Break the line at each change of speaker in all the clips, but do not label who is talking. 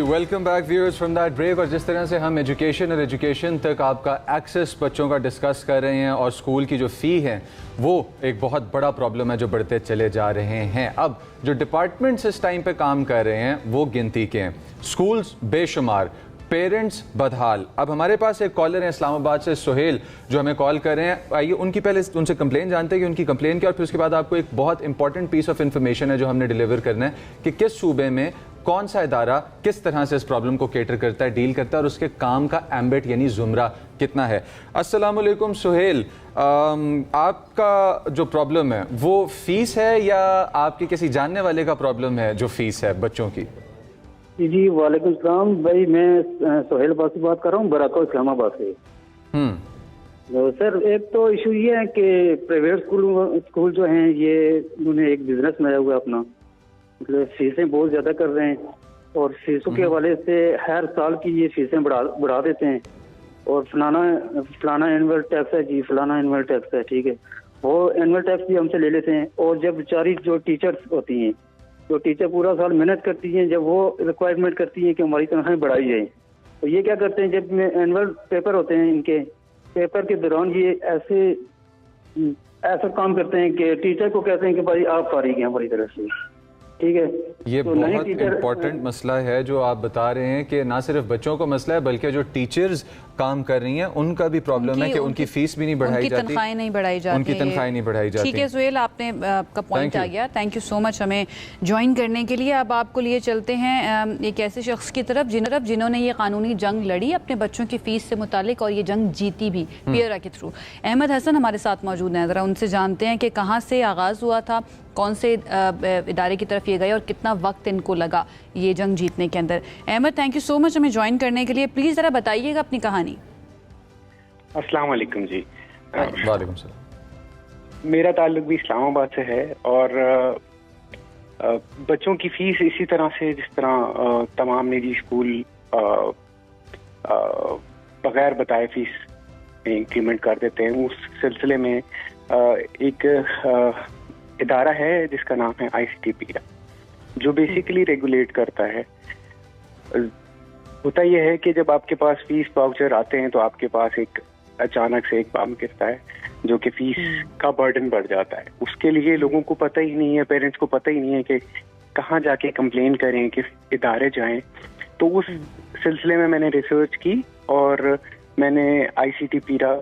Welcome back viewers from that break. और जिस तरह से हम एजुकेशन और एजुकेशन तक आपका एक्सेस बच्चों का डिस्कस कर रहे हैं और स्कूल की जो फ़ी है वो एक बहुत बड़ा प्रॉब्लम है जो बढ़ते चले जा रहे हैं। अब जो डिपार्टमेंट्स इस टाइम पे काम कर रहे हैं वो गिनती के हैं, स्कूल्स बेशुमार, पेरेंट्स बदहाल। अब हमारे पास एक कॉलर है इस्लामाबाद से, सुहेल, जो हमें कॉल कर रहे हैं। आइए उनकी पहले उनसे कंप्लेन जानते हैं कि उनकी कंप्लेन क्या, और फिर उसके बाद आपको एक बहुत इंपॉर्टेंट पीस ऑफ इंफॉर्मेशन है जो हमने डिलीवर करना है कि किस सूबे में कौन सा इदारा किस तरह से इस प्रॉब्लम को केटर करता है, डील करता है, और उसके काम का एम्बिट यानी जुमरा कितना है। अस्सलाम वालेकुम सुहेल, आपका जो प्रॉब्लम है वो फीस है या आपके किसी जानने वाले का प्रॉब्लम है जो फीस है बच्चों की?
जी वालेकुम सलाम भाई, मैं सुहेल बासी बात कर रहा हूँ बराको इस्लामाबाद से। तो सर एक तो इशू ये है कि प्राइवेट स्कूल जो हैं ये उन्होंने एक बिजनेस बनाया हुआ है अपना, मतलब फीसें बहुत ज़्यादा कर रहे हैं और फीसों के हवाले से हर साल की ये फीसें बढ़ा देते हैं। और फलाना एनुअल टैक्स है जी, फलाना एनुअल टैक्स है, ठीक है, वो एनुअल टैक्स भी हमसे ले लेते हैं। और जब बेचारी जो टीचर्स होती हैं, जो टीचर पूरा साल मेहनत करती हैं, जब वो रिक्वायरमेंट करती हैं कि हमारी तनख्वाहें बढ़ाई जाए, तो ये क्या करते हैं, जब एनुअल पेपर होते हैं इनके पेपर के दौरान ये ऐसा काम करते हैं कि टीचर को कहते हैं कि भाई आप फारिग हैं हमारी तरफ से, ठीक है।
ये
तो
बहुत इम्पोर्टेंट मसला है जो आप बता रहे हैं कि ना सिर्फ बच्चों को मसला है बल्कि जो टीचर्स काम कर रही हैं उनका भी प्रॉब्लम है कि उनकी फीस भी नहीं बढ़ाई जाती,
तनख्वाहें नहीं बढ़ाई जाती,
उनकी तनख्वाहें नहीं बढ़ाई जाती।
ठीक है सुहेल, आपने आपका पॉइंट आ गया, थैंक यू सो मच हमें ज्वाइन करने के लिए। अब आपको लिए चलते हैं एक ऐसे शख्स की तरफ जिन्होंने ये कानूनी जंग लड़ी अपने बच्चों की फीस से मुतालिक और ये जंग जीती भी पीएरा के थ्रू। अहमद हसन हमारे साथ मौजूद हैं, ज़रा उनसे जानते हैं कि कहाँ से आगाज़ हुआ था, कौन से इदारे की तरफ ये गए और कितना वक्त इनको लगा ये जंग जीतने के अंदर। Ahmad, thank you so much हमें ज्वाइन करने के लिए। प्लीज़ ज़रा बताइएगा अपनी कहानी।
अस्सलाम वालेकुम जी।
वालेकुम सलाम।
मेरा ताल्लुक भी इस्लामाबाद से है और बच्चों की फीस इसी तरह से जिस तरह तमाम निजी स्कूल बगैर बताए फीस इंक्रीमेंट कर देते हैं, उस सिलसिले में एक इदारा है जिसका नाम है ICT-पीरा, जो बेसिकली रेगुलेट करता है। होता यह है कि जब आपके पास फीस वाउचर आते हैं तो आपके पास एक अचानक से एक बम गिरता है जो कि फीस का बर्डन बढ़ जाता है। उसके लिए लोगों को पता ही नहीं है, पेरेंट्स को पता ही नहीं है कि कहाँ जाके कंप्लेन करें, किस इदारे जाएं। तो उस सिलसिले में मैंने रिसर्च की और मैंने ICT-पीरा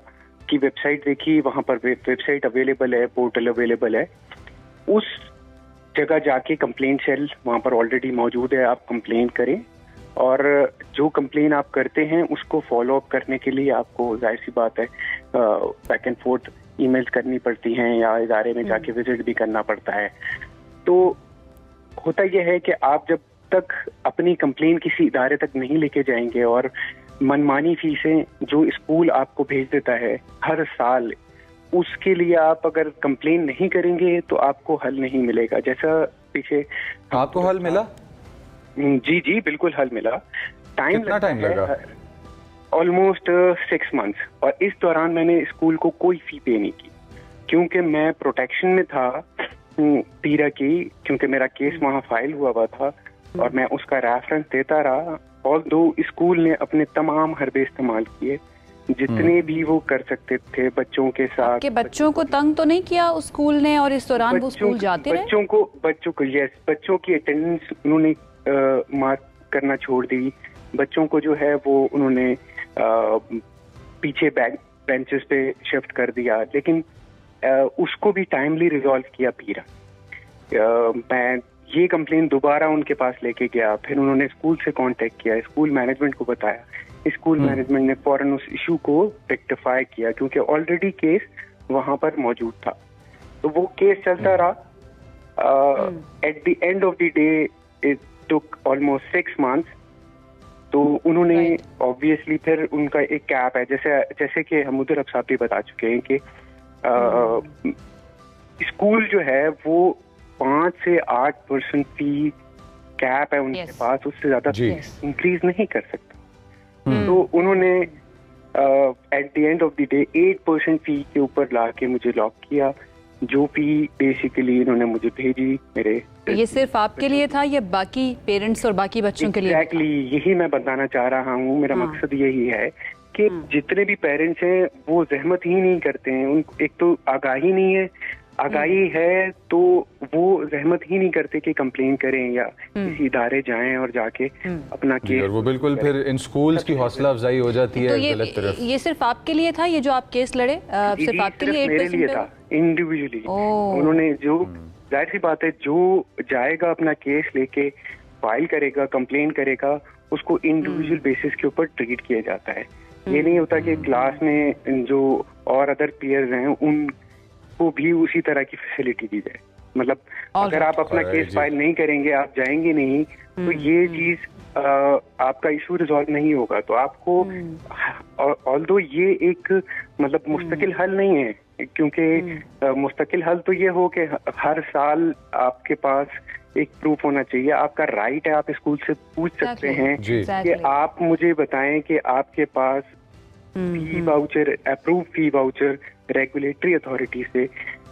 की वेबसाइट देखी। वहाँ पर वेबसाइट अवेलेबल है, पोर्टल अवेलेबल है। उस जगह जाके कंप्लेंट सेल वहाँ पर ऑलरेडी मौजूद है, आप कंप्लेन करें और जो कंप्लेन आप करते हैं उसको फॉलो अप करने के लिए आपको जाहिर सी बात है बैक एंड फोर्थ ईमेल्स करनी पड़ती हैं या इदारे में जाके विजिट भी करना पड़ता है। तो होता यह है कि आप जब तक अपनी कंप्लेन किसी इदारे तक नहीं लेके जाएंगे और मनमानी फीसें जो स्कूल आपको भेज देता है हर साल, उसके लिए आप अगर कंप्लेन नहीं करेंगे तो आपको हल नहीं मिलेगा। जैसा पीछे
आपको हल मिला?
जी जी बिल्कुल हल मिला।
कितना टाइम लगा?
Almost 6 months. और इस दौरान मैंने स्कूल को कोई फी पे नहीं की क्योंकि मैं प्रोटेक्शन में था पीरा की, क्योंकि मेरा केस वहाँ फाइल हुआ था और मैं उसका रेफरेंस देता रहा। ऑल्दो स्कूल ने अपने तमाम हरबे इस्तेमाल किए जितने भी वो कर सकते थे बच्चों के साथ।
के बच्चों को तंग तो नहीं किया उस स्कूल ने और इस दौरान वो स्कूल जाते रहे?
बच्चों को यस, बच्चों की अटेंडेंस उन्होंने मार्क करना छोड़ दी। बच्चों को जो है वो उन्होंने पीछे बेंचेस पे शिफ्ट कर दिया, लेकिन उसको भी टाइमली रिजॉल्व किया पीरा। मैं ये कंप्लेन दोबारा उनके पास लेके गया, फिर उन्होंने स्कूल से कांटेक्ट किया, स्कूल मैनेजमेंट को बताया, स्कूल मैनेजमेंट ने फौरन उस इशू को रेक्टिफाई किया क्योंकि ऑलरेडी केस वहां पर मौजूद था। तो वो केस चलता रहा। At the end of the day it took almost 6 months. तो उन्होंने ऑब्वियसली फिर उनका एक कैप है, जैसे कि हम उधर अब साहब भी बता चुके हैं कि स्कूल जो है वो 5 से 8% फी कैप है उनके पास, उससे ज्यादा इंक्रीज नहीं कर सकता। तो उन्होंने at the end of the day 8% फी के ऊपर ला के मुझे लॉक किया जो फी बेसिकली इन्होंने मुझे भेजी मेरे,
ये सिर्फ आपके लिए था या बाकी पेरेंट्स और बाकी बच्चों के लिए?
एग्जैक्टली यही मैं बताना चाह रहा हूँ। मेरा मकसद यही है कि जितने भी पेरेंट्स हैं वो जहमत ही नहीं करते हैं। उन एक तो आगाही नहीं है, आगाही है तो वो जहमत ही नहीं करते कि कंप्लेन करें या किसी इदारे जाएं और जाके अपना केस।
और वो बिल्कुल फिर इन स्कूल्स की हौसला अफजाई हो जाती है
तो
गलत तरफ।
ये सिर्फ आपके लिए था, ये जो आप केस लड़े सिर्फ आपके लिए?
मेरे लिए था इंडिविजुअली। उन्होंने जो, जाहिर सी बात है, जो जाएगा अपना केस लेके फाइल करेगा, कंप्लेन करेगा, उसको इंडिविजुअल बेसिस के ऊपर ट्रीट किया जाता है। ये नहीं होता कि क्लास में जो और अदर पीयर्स हैं उनको भी उसी तरह की फैसिलिटी दी जाए। मतलब अगर आप अपना केस फाइल नहीं करेंगे, आप जाएंगे नहीं, तो ये चीज आपका इशू रिजॉल्व नहीं होगा। तो आपको, ऑल्दो ये एक मतलब मुस्तकिल हल नहीं है, क्योंकि मुस्तकिल हल तो ये हो कि हर साल आपके पास एक प्रूफ होना चाहिए। आपका राइट है, आप स्कूल से पूछ सकते हैं कि आप मुझे बताएं कि आपके पास fee voucher, approve fee voucher regulatory authority से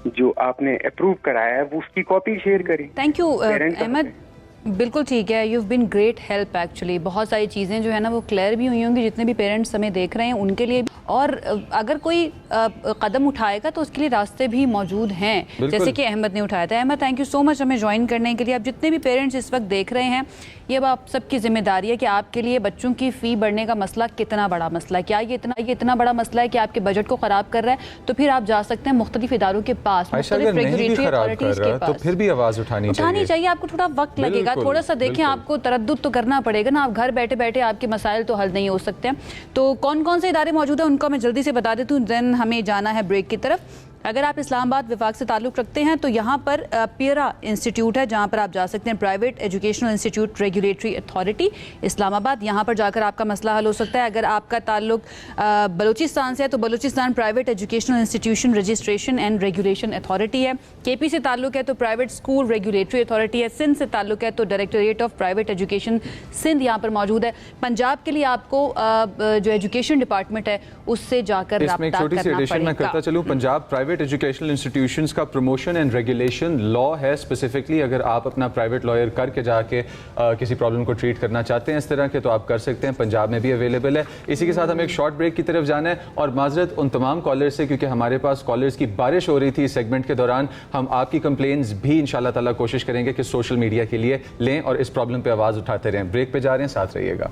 जो आपने अप्रूव कराया है वो उसकी कॉपी शेयर करें।
थैंक यू अहमद, बिल्कुल ठीक है। You have been great help actually. बहुत सारी चीज़ें जो है ना वो क्लियर भी हुई होंगी जितने भी पेरेंट्स हमें देख रहे हैं उनके लिए, और अगर कोई कदम उठाएगा तो उसके लिए रास्ते भी मौजूद हैं, जैसे कि अहमद ने उठाया था। Ahmad, thank you so much हमें ज्वाइन करने के लिए। अब जितने भी पेरेंट्स इस वक्त देख रहे हैं, ये अब आप सबकी जिम्मेदारी है कि आपके लिए बच्चों की फ़ी बढ़ने का मसला कितना बड़ा मसला है। क्या ये इतना बड़ा मसला है कि आपके बजट को ख़राब कर रहा है? तो फिर आप जा सकते हैं मुख्तलिफ इदारों के पास, मुख्तलिफ रेगुलेटरी अथॉरिटीज़ के पास।
तो फिर भी आवाज़ उठानी चाहिए।
आपको थोड़ा वक्त लगेगा, थोड़ा सा देखें, आपको तरद्दुद तो करना पड़ेगा ना। आप घर बैठे बैठे आपके मसाइल तो हल नहीं हो सकते हैं। तो कौन कौन से इदारे मौजूद हैं उनको मैं जल्दी से बता देती हूँ, देन हमें जाना है ब्रेक की तरफ। अगर आप इस्लामाबाद विफाक से ताल्लुक़ रखते हैं तो यहाँ पर पियरा इंस्टीट्यूट है जहाँ पर आप जा सकते हैं, private educational institute regulatory authority Islamabad. यहाँ पर जाकर आपका मसला हल हो सकता है। अगर आपका ताल्लुक बलूचिस्तान से है तो Balochistan private educational institution registration and regulation authority है। KP से ताल्लुक है तो प्राइवेट स्कूल रेगुलेटरी अथॉरिटी है। सिंध से ताल्लुक है तो directorate of private education Sindh यहाँ पर मौजूद है। पंजाब के लिए आपको जो एजुकेशन डिपार्टमेंट है उससे जाकर
इसमें एक छोटी सी एडिशन मैं करता चलूँ। पंजाब प्राइवेट एजुकेशनल इंस्टीट्यूशंस का प्रमोशन एंड रेगुलेशन लॉ है स्पेसिफिकली। अगर आप अपना प्राइवेट लॉयर करके जाके किसी प्रॉब्लम को ट्रीट करना चाहते हैं इस तरह के, तो आप कर सकते हैं। पंजाब में भी अवेलेबल है। इसी के साथ हमें एक शॉर्ट ब्रेक की तरफ जाना है, और माजरत उन तमाम कॉलर्स से क्योंकि हमारे पास कॉलर्स की बारिश हो रही थी इस सेगमेंट के दौरान। हम आपकी कंप्लेंट्स भी इंशाल्लाह ताला कोशिश करेंगे कि सोशल मीडिया के लिए लें और इस प्रॉब्लम पर आवाज़ उठाते रहें। ब्रेक पे जा रहे हैं, साथ रहिएगा।